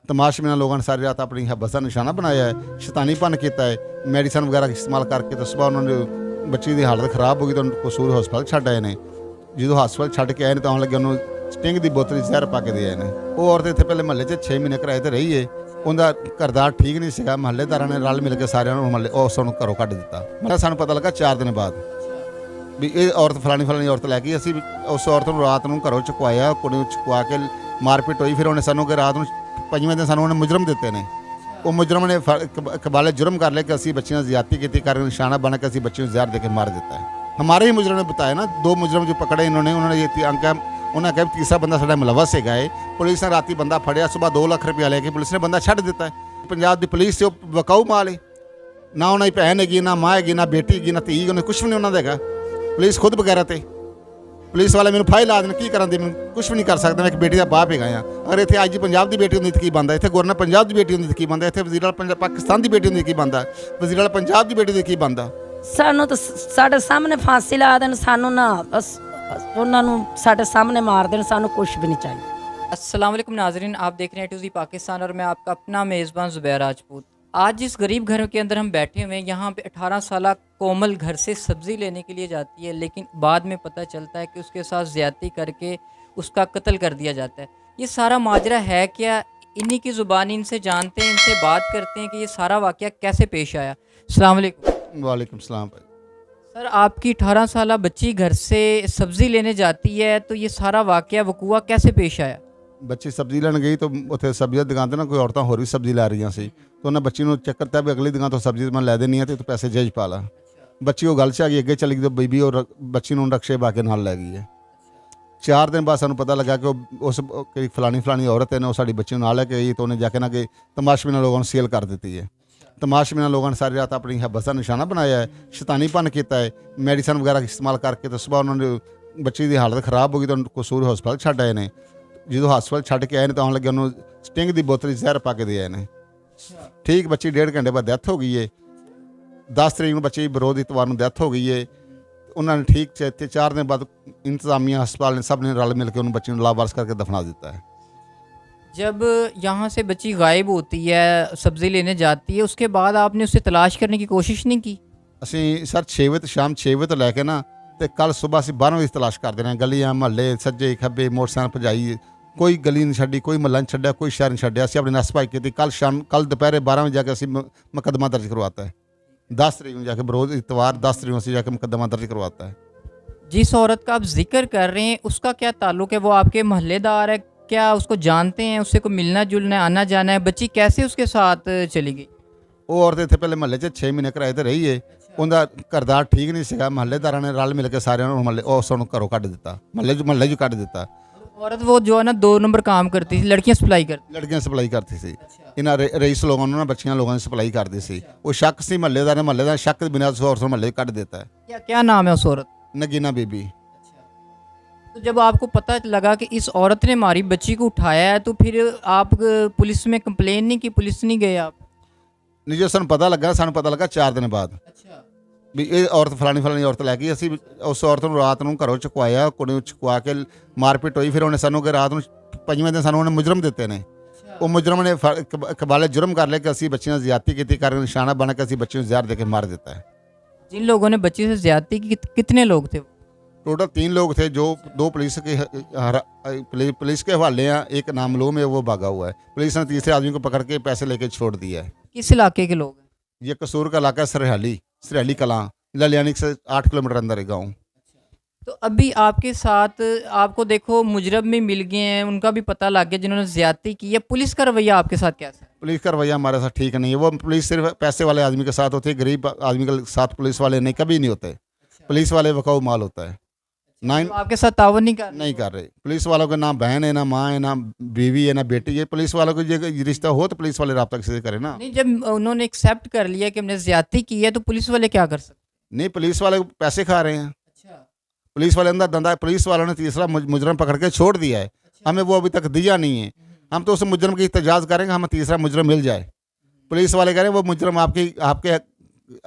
तमाशबीन लोगों ने सारी रात अपनी हब्बत का निशाना बनाया है, शैतानीपन किया है, मेडिसन वगैरह इस्तेमाल करके तो सुबह उन्होंने बच्ची की हालत खराब हो गई तो कसूर हॉस्पिटल छड्ड आए ने। जो हॉस्पिटल छड्ड के आए ने तो आने लगे उन्होंने स्टिंग की बोतल जहर पा के दे आए ने। वो औरत इतने पहले महल्ले 6 महीने किराए पर रही है, उनका घरदार ठीक नहीं सगा, महल्लेदारों ने रल मिल के सारे महल्ले उस घरों कढ़ दिता। मतलब सानू पता लगा 4 दिन बाद भी ये औरत फलानी औरत लैके असी उस औरत को रात को घरों चुकवाया, कुड़ी चुकवा के मारपीट हुई। फिर उन्हें सानू कि रात को 5वें दिन सानू उन्हें मुजरम दिते ने। वो मुजरम ने कबाले जुर्म कर लिया कि असी बच्चियों की ज्यादती की कर निशाना बना के असी बच्चियों को जहर दे के मार देता है। हमारे ही मुजरम ने बताया ना, 2 मुजरम जो पकड़े उन्होंने ये उन्हें कहा तीसरा बंदा साढ़ा मुलवस है। पुलिस ने राती बंदा फड़िया, सुबह 2 लाख रुपया लेके पुलिस ने बंदा छड्ड दिता है। पंजाब की पुलिस से वकाऊ माल है, ना उन्हें भैन हैगी, ना माँ हैगी, ना बेटी हैगी, ना धी, उन्हें कुछ भी नहीं उन्होंने देगा। पुलिस खुद बगैर थे, पुलिस वाले मैंने फाइल ला देने की करा दी, मैं कुछ भी नहीं कर सकता। मैं एक बेटी का बाप है गया। अगर इतने अज पंजाब की बेटी होंगी तो की बनता, इतने गवर्नर पंजाब की बेटी होंगी तो की बनता, इतने वजीर पाकिस्तान की बेटी होंगी की बनता, वजीर पंजाब की बेटी तो की बनता। सानू तो साढ़े सामने फांसी ला देन, सानू ना बस उन्होंने साढ़े सामने मार देन, सानू कुछ भी नहीं चाहिए। अस्सलाम वालेकुम नाजरीन, आप देख रहे हैं टूजी पाकिस्तान और मैं आपका अपना मेज़बान ज़ुबैर राजपूत। आज जिस गरीब घर के अंदर हम बैठे हुए हैं, यहाँ पे 18 साल कोमल घर से सब्ज़ी लेने के लिए जाती है, लेकिन बाद में पता चलता है कि उसके साथ ज़्यादती करके उसका कत्ल कर दिया जाता है। ये सारा माजरा है क्या? इन्हीं की ज़ुबानी इनसे जानते हैं, इनसे बात करते हैं कि ये सारा वाक़या कैसे पेश आया। अस्सलाम वालेकुम। वालेकुम सलाम भाई। सर, आपकी 18 साल बच्ची घर से सब्ज़ी लेने जाती है, तो ये सारा वाक़या वकूआ कैसे पेश आया? बच्ची सब्जी लैन गई तो उत्थे सब्जी की दुकान पर ना कोई औरतें होर भी सब्जी लै रही सी, तो उन्हें बच्ची को चक्कर तय भी अगली दुकान तो सब्जी मैं लै देनी है तो पैसे जज पा ला। बच्ची वो गल से आ गई, अगे चली गई तो बीबी और बच्ची को रक्शे पा के नाल लै गई है। 4 दिन बाद सानू पता लगा कि उस फलानी औरत है ना, साड़ी बच्ची नाल लैके गई तो उन्हें जाके ना कि तमाशबीन लोगों ने सेल कर दी है। तमाशबीन लोगों ने सारी रात अपनी हब्बत का निशाना बनाया है, शैतानीपन किया है, मेडिसन वगैरह इस्तेमाल करके तो सुबह उन्होंने बच्ची की हालत खराब हो गई तो कसूर हॉस्पिटल छड्ड आए ने। जो हॉस्पिटल छड्ड के आए तो आने लगे उन्होंने स्टिंग की बोतल जहर पा के दे आए ने। ठीक बच्ची 1.5 घंटे बाद डेथ हो गई है। 10 तरीक को बच्ची बरोध इतवार में डेथ हो गई है। उन्होंने ठीक 4 दिन बाद इंतजामिया हस्पताल ने सब ने रल मिल के उन बच्ची को लावारिस करके दफना दिता है। जब यहाँ से बच्ची गायब होती है, सब्ज़ी लेने जाती है, उसके बाद आपने उसे तलाश करने की कोशिश नहीं की? असी सर 6 बजे शाम 6 बजे तो लैके ना तो कल सुबह असी 12 बजे तलाश करते रहे, गलियाँ महल्ले सज्जे खब्बे मोटरसाइकिल भजाई, कोई गली नहीं छड्डी, कोई महल्ला नहीं छड्डिया, कोई शहर नहीं छड्डिया। असी अपनी नस भाई की कल दोपहर 12 बजे जाके असी मुकदमा दर्ज करवाता है। 10 तरीक में जाके बरोज इतवार 10 तरीक से जाके मुकदमा दर्ज करवाता है। जिस औरत का आप जिक्र कर रहे हैं उसका क्या ताल्लुक है? वो आपके महल्लेदार है क्या? उसको जानते हैं? उससे कोई मिलना जुलना है, आना जाना है? बच्ची कैसे उसके साथ चली गई? वो औरत इतने पहले महल्ले 6 महीने किराए पर रही है, उनका घरदार ठीक नहीं सगा, महल्लेदारों ने रल मिल के सारे महल्ले उस घरों कढ़ दिता, महल्ले जो कढ़ दिता। औरत वो जो है ना 2 नंबर काम करती थी, लड़कियां सप्लाई करती? लड़कियां सप्लाई करती थी। इन्हें रईस लोगों ने ना बच्चियां लोगों ने सप्लाई करती सी। वो शक से महल्लेदार शक के बिना औरत महल्ले कढ़ देता है। क्या नाम है उस औरत? नगीना बीबी। तो जब आपको पता लगा कि इस औरत ने हमारी बच्ची को उठाया है, तो फिर आप पुलिस में कंप्लेन नहीं की? पुलिस नहीं गए आप? नहीं, जो सानू पता लगा 4 दिन बाद भी ये औरत फलानी औरत लैके असी उस औरत को रात को घरों चुकवाया, कुड़ी चुकवा के मारपीट हुई। फिर उन्हें सानू कि रात को 5वें दिन सानू उन्हें मुजरम दिते ने। वो मुजरम ने कबाले जुर्म कर लिया कि असी बच्चियों की ज्यादती की कर निशाना बना के असी बच्चियों को जहर दे के मार देता है। जिन लोगों ने बच्ची से ज्यादती की कितने लोग थे? टोटल 3 लोग थे, जो 2 पुलिस के हवाले हैं, एक नामलूम है वो भागा हुआ है। पुलिस ने तीसरे आदमी को पकड़ के पैसे लेके छोड़ दिया है। किस इलाके के लोग हैं? ये कसूर का इलाका है, सरहली कलां, ललियानी से 8 किलोमीटर अंदर है गाँव। तो अभी आपके साथ आपको देखो मुजरम भी मिल गए हैं, उनका भी पता लग गया जिन्होंने ज्यादती की है। पुलिस का रवैया आपके साथ कैसा है? पुलिस का रवैया हमारे साथ ठीक नहीं है। वो पुलिस सिर्फ पैसे वाले आदमी के साथ होती है, गरीब आदमी के साथ पुलिस वाले नहीं, कभी नहीं होते। पुलिस वाले वकाऊ माल होता है। ना तो आपके साथ तावन नहीं कर रहे। पुलिस वालों के ना बहन है, ना माँ है, ना बीवी है, ना बेटी है। पुलिस वालों को ये रिश्ता हो तो पुलिस वाले रब्ता किसी से करे ना। नहीं, जब उन्होंने एक्सेप्ट कर लिया कि हमने ज्यादती की है, तो पुलिस वाले क्या कर सकते? नहीं, पुलिस वाले पैसे खा रहे हैं। पुलिस वाले अंदर धंधा, पुलिस वालों ने तीसरा मुजरम पकड़ के छोड़ दिया है, हमें वो अभी तक दिया नहीं है। हम तो उस मुजरम की इhtजाज करेंगे, हमें तीसरा मुजरम मिल जाए। पुलिस वाले कह रहे हैं वो मुजरम आपके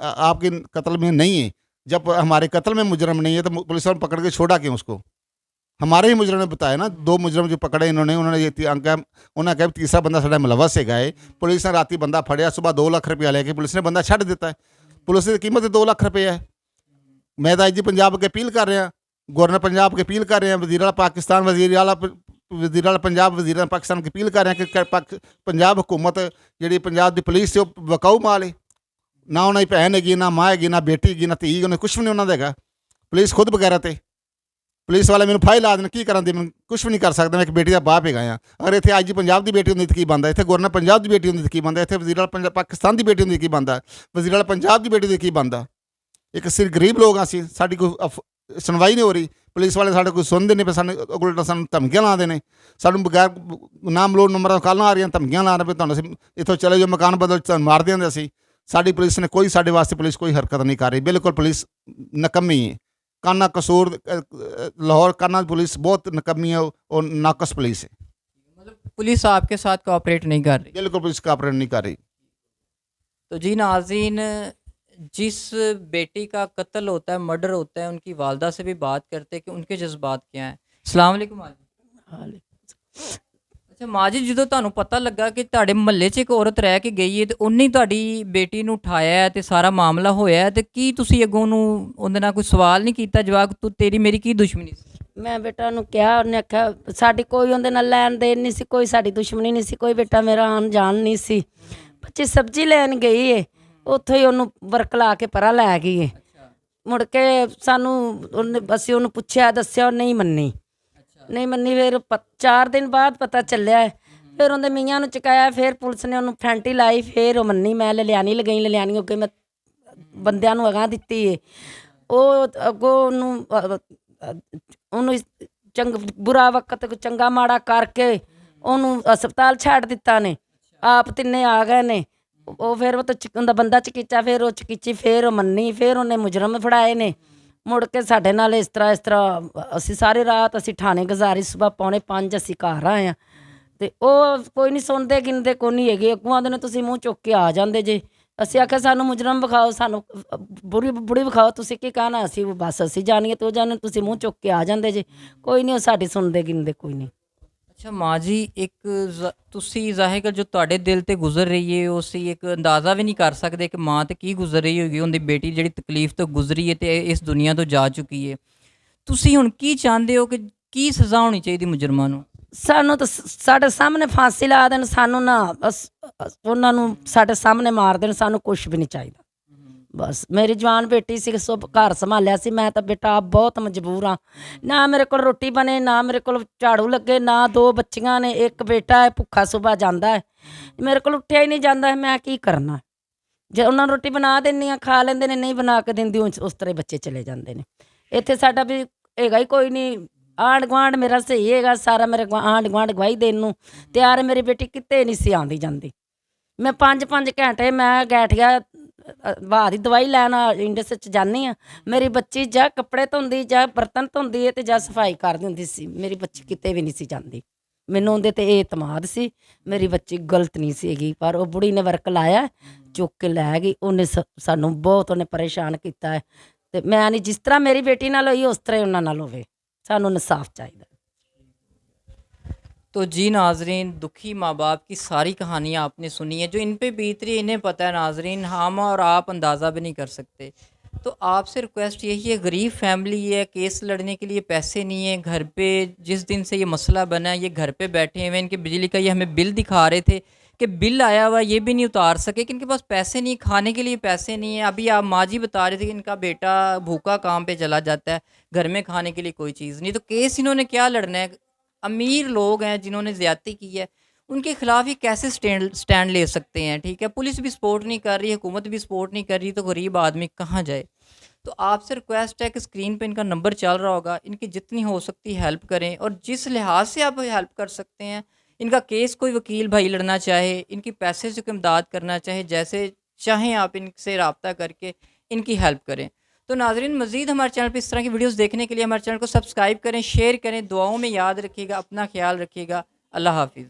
कत्ल में नहीं है। जब हमारे कत्ल में मुजरम नहीं है तो पुलिस वाले पकड़ के छोड़ा क्यों उसको? हमारे ही मुजरम ने बताया ना, 2 मुजरम जो पकड़े इन्होंने, उन्होंने ये उन्होंने कहा भी तीसरा बंदा साਡਾ मुलवस हैगा है। पुलिस ने राती बंदा फड़िया, सुबह 2 ਲੱਖ रुपया लेके पुलिस ने बंदा छੱਡ ਦਿੱਤਾ है। पुलिस की कीमत 2 ਲੱਖ रुपया है। मैं तो आई जी पंजाब अगे अपील कर रहा, गवर्नर पंजाब अगे अपील कर रहे हैं, वजीर आला पाकिस्तान, वजीर आला पंजाब, वजीर आला पाकिस्तान की अपील कर रहे हैं कि पंजाब हुकूमत जी पंजाब की पुलिस से वकाऊ माल है। ना उन्होंने भैन हैगी, ना माँ हैगी, ना बेटी हैगी, ना धी, उन्हें कुछ भी नहीं उन्होंने हैगा। पुलिस खुद बगैरत है। पुलिस वाले मैंने फाइल ला देन, की करा, मैं कुछ भी नहीं कर सकता। मैं एक बेटी का बाप हैगा हाँ। अगर इतने आई जी पंजाब की बेटी होंगी तो की बनता, इतने गवर्नर पंजाब की बेटी होंगी तो की बनता, इतने वजीर आला पाकिस्तान की बेटी होंगी की बनता, वजीर आला पंजाब की बेटी होंगी की बनता। एक सिर्फ गरीब लोग असी, साड़ी कोई सुनवाई नहीं हो रही। पुलिस वाले साढ़े कोई सुनते नहीं पे, सानू उल्टा सानू धमकियां लाते हैं। सानू बगैर नाम लोड नंबर कॉल आ रही धमकियां ला रहे, तुहानू इतों चले जाओ, मकान बदल मार देंगे असी। साड़ी पुलिस ने कोई साढ़े वास्ते पुलिस कोई हरकत नहीं कर रही। बिल्कुल पुलिस नकम्मी है। काना कसूर लाहौर काना पुलिस बहुत नकम्मी है और नाकस पुलिस है। मतलब पुलिस आपके साथ कोऑपरेट नहीं कर रही। बिल्कुल पुलिस कोऑपरेट नहीं कर रही। तो जी नाज़रीन, जिस बेटी का कत्ल होता है, मर्डर होता है, उनकी वालदा से भी बात करते हैं कि उनके जज्बात क्या हैं। अस्सलाम वालेकुम माँ जी। ਅੱਛਾ ਮਾਂ ਜੀ, ਜਦੋਂ ਤੁਹਾਨੂੰ ਪਤਾ ਲੱਗਾ ਕਿ ਤੁਹਾਡੇ ਮਹੱਲੇ 'ਚ ਇੱਕ ਔਰਤ ਰਹਿ ਕੇ ਗਈ ਹੈ ਤੇ ਉਹਨੇ ਹੀ ਤੁਹਾਡੀ ਬੇਟੀ ਨੂੰ ਉਠਾਇਆ ਹੈ ਤੇ ਸਾਰਾ ਮਾਮਲਾ ਹੋਇਆ ਹੈ, ਤੇ ਕੀ ਤੁਸੀਂ ਅੱਗੋਂ ਨੂੰ ਉਹਦੇ ਨਾਲ ਕੋਈ ਸਵਾਲ ਨਹੀਂ ਕੀਤਾ, ਜਵਾਬ ਤੂੰ ਤੇਰੀ ਮੇਰੀ ਕੀ ਦੁਸ਼ਮਣੀ ਸੀ? ਮੈਂ ਬੇਟਾ ਨੂੰ ਕਿਹਾ, ਉਹਨੇ ਆਖਿਆ ਸਾਡੀ ਕੋਈ ਉਹਦੇ ਨਾਲ ਲੈਣ ਦੇਣ ਨਹੀਂ ਸੀ, ਕੋਈ ਸਾਡੀ ਦੁਸ਼ਮਣੀ ਨਹੀਂ ਸੀ, ਕੋਈ ਬੇਟਾ ਮੇਰਾ ਆਉਣ ਜਾਣ ਨਹੀਂ ਸੀ। ਬੱਚੀ ਸਬਜ਼ੀ ਲੈਣ ਗਈ ਏ, ਉੱਥੋਂ ਹੀ ਉਹਨੂੰ ਵਰਕ ਲਾ ਕੇ ਪਰਾਂ ਲੈ ਗਈ ਏ। ਮੁੜ ਕੇ ਸਾਨੂੰ ਅਸੀਂ ਉਹਨੂੰ ਪੁੱਛਿਆ, ਦੱਸਿਆ, ਉਹ ਨਹੀਂ ਮੰਨੀ। नहीं मन्नी। फिर 4 दिन बाद पता चलिया है। फिर उन्हें मियाँ ਨੂੰ ਚੁਕਾਇਆ, फिर पुलिस ने ਉਹਨੂੰ ਫੈਂਟੀ ਲਾਈ, फिर ਉਹ ਮੰਨੀ। मैं ललियानी लगई, ललियानी ਅੱਗੇ मैं ਬੰਦਿਆਂ ਨੂੰ ਅਗਾਂਹ ਦਿੱਤੀ ਏ। ਉਹ ਅੱਗੋਂ ਉਹਨੂੰ ਬੁਰਾ ਵਕਤ ਚੰਗਾ ਮਾੜਾ ਕਰਕੇ ਉਹਨੂੰ ਹਸਪਤਾਲ ਛੱਡ ਦਿੱਤਾ ਨੇ। ਆਪ ਤਿੰਨੇ ਆ ਗਏ ਨੇ। ਉਹ ਫਿਰ ਉਹ ਤਾਂ ਉਹਦਾ ਬੰਦਾ ਚਕੀਚਾ, ਫਿਰ ਉਹ ਚਕੀਚੀ, ਫਿਰ ਉਹ ਮੰਨੀ, ਫਿਰ ਉਹਨੇ ਮੁਜਰਮ ਫੜਾਏ ਨੇ। ਮੁੜ ਕੇ ਸਾਡੇ ਨਾਲ ਇਸ ਤਰ੍ਹਾਂ ਅਸੀਂ ਸਾਰੀ ਰਾਤ ਅਸੀਂ ਥਾਣੇ ਗੁਜ਼ਾਰੀ, ਸੁਬਹ 4:45 ਅਸੀਂ ਘਰ ਆਏ ਹਾਂ। ਅਤੇ ਉਹ ਕੋਈ ਨਹੀਂ ਸੁਣਦੇ ਗਿਣਦੇ ਕੋਈ ਨਹੀਂ ਹੈਗੇ। ਅੱਗੋਂ ਆਉਂਦੇ ਨੇ ਤੁਸੀਂ ਮੂੰਹ ਚੁੱਕ ਕੇ ਆ ਜਾਂਦੇ ਜੇ। ਅਸੀਂ ਆਖਿਆ ਸਾਨੂੰ ਮੁਜਰਮ ਵਿਖਾਓ, ਸਾਨੂੰ ਬੁੜੀ ਵਿਖਾਓ, ਤੁਸੀਂ ਕੀ ਕਹਿਣਾ, ਅਸੀਂ ਬਸ ਅਸੀਂ ਜਾਣੀਏ ਤੇ ਉਹ ਜਾਣੇ, ਤੁਸੀਂ ਮੂੰਹ ਚੁੱਕ ਕੇ ਆ ਜਾਂਦੇ ਜੇ। ਕੋਈ ਨਹੀਂ, ਉਹ ਸਾਡੀ ਸੁਣਦੇ ਗਿਣਦੇ ਕੋਈ ਨਹੀਂ। ਅੱਛਾ ਮਾਂ ਜੀ, ਇੱਕ ਤੁਸੀਂ ਜ਼ਾਹਿਰ ਕਰ ਜੋ ਤੁਹਾਡੇ ਦਿਲ 'ਤੇ ਗੁਜ਼ਰ ਰਹੀ ਹੈ, ਉਹ ਅਸੀਂ ਇੱਕ ਅੰਦਾਜ਼ਾ ਵੀ ਨਹੀਂ ਕਰ ਸਕਦੇ ਕਿ ਮਾਂ 'ਤੇ ਕੀ ਗੁਜ਼ਰ ਰਹੀ ਹੋਏਗੀ। ਉਹਦੀ ਬੇਟੀ ਜਿਹੜੀ ਤਕਲੀਫ ਤੋਂ ਗੁਜ਼ਰੀ ਹੈ ਅਤੇ ਇਸ ਦੁਨੀਆ ਤੋਂ ਜਾ ਚੁੱਕੀ ਹੈ। ਤੁਸੀਂ ਹੁਣ ਕੀ ਚਾਹੁੰਦੇ ਹੋ ਕਿ ਕੀ ਸਜ਼ਾ ਹੋਣੀ ਚਾਹੀਦੀ ਮੁਜਰਮਾਂ ਨੂੰ? ਸਾਨੂੰ ਤਾਂ ਸਾਡੇ ਸਾਹਮਣੇ ਫਾਂਸੀ ਲਾ ਦੇਣ, ਸਾਨੂੰ ਨਾ ਉਹਨਾਂ ਨੂੰ ਸਾਡੇ ਸਾਹਮਣੇ ਮਾਰ ਦੇਣ, ਸਾਨੂੰ ਕੁਛ ਵੀ ਨਹੀਂ ਚਾਹੀਦਾ। ਬਸ ਮੇਰੀ ਜਵਾਨ ਬੇਟੀ ਸੀ, ਸਭ ਘਰ ਸੰਭਾਲਿਆ ਸੀ। ਮੈਂ ਤਾਂ ਬੇਟਾ ਆਪ ਬਹੁਤ ਮਜਬੂਰ ਹਾਂ। ਨਾ ਮੇਰੇ ਕੋਲ ਰੋਟੀ ਬਣੇ, ਨਾ ਮੇਰੇ ਕੋਲ ਝਾੜੂ ਲੱਗੇ, ਨਾ 2 ਬੱਚੀਆਂ ਨੇ, ਇੱਕ ਬੇਟਾ ਹੈ ਭੁੱਖਾ ਸੁਬਹ ਜਾਂਦਾ ਹੈ। ਮੇਰੇ ਕੋਲ ਉੱਠਿਆ ਹੀ ਨਹੀਂ ਜਾਂਦਾ। ਮੈਂ ਕੀ ਕਰਨਾ? ਜੇ ਉਹਨਾਂ ਨੂੰ ਰੋਟੀ ਬਣਾ ਦਿੰਦੀ ਹਾਂ, ਖਾ ਲੈਂਦੇ ਨੇ, ਨਹੀਂ ਬਣਾ ਕੇ ਦਿੰਦੀ ਉਸ ਤਰ੍ਹਾਂ ਬੱਚੇ ਚਲੇ ਜਾਂਦੇ ਨੇ। ਇੱਥੇ ਸਾਡਾ ਵੀ ਹੈਗਾ ਹੀ ਕੋਈ ਨਹੀਂ। ਆਂਢ ਗੁਆਂਢ ਮੇਰਾ ਸਹੀ ਹੈਗਾ ਸਾਰਾ, ਮੇਰੇ ਆਂਢ ਗੁਆਂਢ ਗਵਾਹੀ ਦੇਣ ਨੂੰ ਤਿਆਰ। ਮੇਰੀ ਬੇਟੀ ਕਿਤੇ ਨਹੀਂ ਸੀ ਆਉਂਦੀ ਜਾਂਦੀ। ਮੈਂ 5-5 ਘੰਟੇ ਮੈਂ ਗੈਠੀਆ ਬਾਹਰ ਦੀ ਦਵਾਈ ਲੈਣ ਇੰਡਸ 'ਚ ਜਾਂਦੀ ਹਾਂ। ਮੇਰੀ ਬੱਚੀ ਜਾਂ ਕੱਪੜੇ ਧੋਂਦੀ, ਜਾਂ ਬਰਤਨ ਧੋਂਦੀ ਹੈ, ਅਤੇ ਜਾਂ ਸਫਾਈ ਕਰਦੀ ਹੁੰਦੀ ਸੀ। ਮੇਰੀ ਬੱਚੀ ਕਿਤੇ ਵੀ ਨਹੀਂ ਸੀ ਜਾਂਦੀ। ਮੈਨੂੰ ਉਹਦੇ 'ਤੇ ਇਹ ਇਤਮਾਦ ਸੀ, ਮੇਰੀ ਬੱਚੀ ਗਲਤ ਨਹੀਂ ਸੀ ਹੈਗੀ। ਪਰ ਉਹ ਬੁੜੀ ਨੇ ਵਰਕ ਲਾਇਆ, ਚੁੱਕ ਕੇ ਲੈ ਗਈ। ਉਹਨੇ ਸਾਨੂੰ ਬਹੁਤ ਉਹਨੇ ਪਰੇਸ਼ਾਨ ਕੀਤਾ ਹੈ। ਅਤੇ ਮੈਂ ਨਹੀਂ, ਜਿਸ ਤਰ੍ਹਾਂ ਮੇਰੀ ਬੇਟੀ ਨਾਲ ਹੋਈ ਉਸ ਤਰ੍ਹਾਂ ਹੀ ਉਹਨਾਂ ਨਾਲ ਹੋਵੇ। ਸਾਨੂੰ ਇਨਸਾਫ ਚਾਹੀਦਾ। तो जी नाजरीन, दुखी माँ बाप की सारी कहानियाँ आपने सुनी है। जो इन पे बीत रही है इन्हें पता है नाजरीन, हम और आप अंदाज़ा भी नहीं कर सकते। तो आपसे रिक्वेस्ट यही है, गरीब फैमिली है, केस लड़ने के लिए पैसे नहीं है घर पे। जिस दिन से ये मसला बना है, ये घर पे बैठे हुए, इनके बिजली का ये हमें बिल दिखा रहे थे कि बिल आया हुआ, ये भी नहीं उतार सके कि इनके पास पैसे नहीं, खाने के लिए पैसे नहीं है। अभी आप माँ जी बता रहे थे कि इनका बेटा भूखा काम पे चला जाता है, घर में खाने के लिए कोई चीज़ नहीं। तो केस इन्होंने क्या लड़ना है? अमीर लोग हैं जिन्होंने ज़्यादती की है, उनके खिलाफ ये कैसे स्टैंड ले सकते हैं? ठीक है, पुलिस भी सपोर्ट नहीं कर रही, हुकूमत भी सपोर्ट नहीं कर रही, तो गरीब आदमी कहाँ जाए? तो आपसे रिक्वेस्ट है कि स्क्रीन पे इनका नंबर चल रहा होगा, इनकी जितनी हो सकती है हेल्प करें। और जिस लिहाज से आप हेल्प कर सकते हैं, इनका केस कोई वकील भाई लड़ना चाहे, इनकी पैसे से कोई इमदाद करना चाहे, जैसे चाहें आप इनसे रब्ता करके इनकी हेल्प करें। तो नाजरीन, मज़ीद हमारे चैनल पर इस तरह की वीडियोस देखने के लिए हमारे चैनल को सब्सक्राइब करें, शेयर करें, दुआओं में याद रखिएगा, अपना ख्याल रखिएगा। अल्लाह हाफिज़।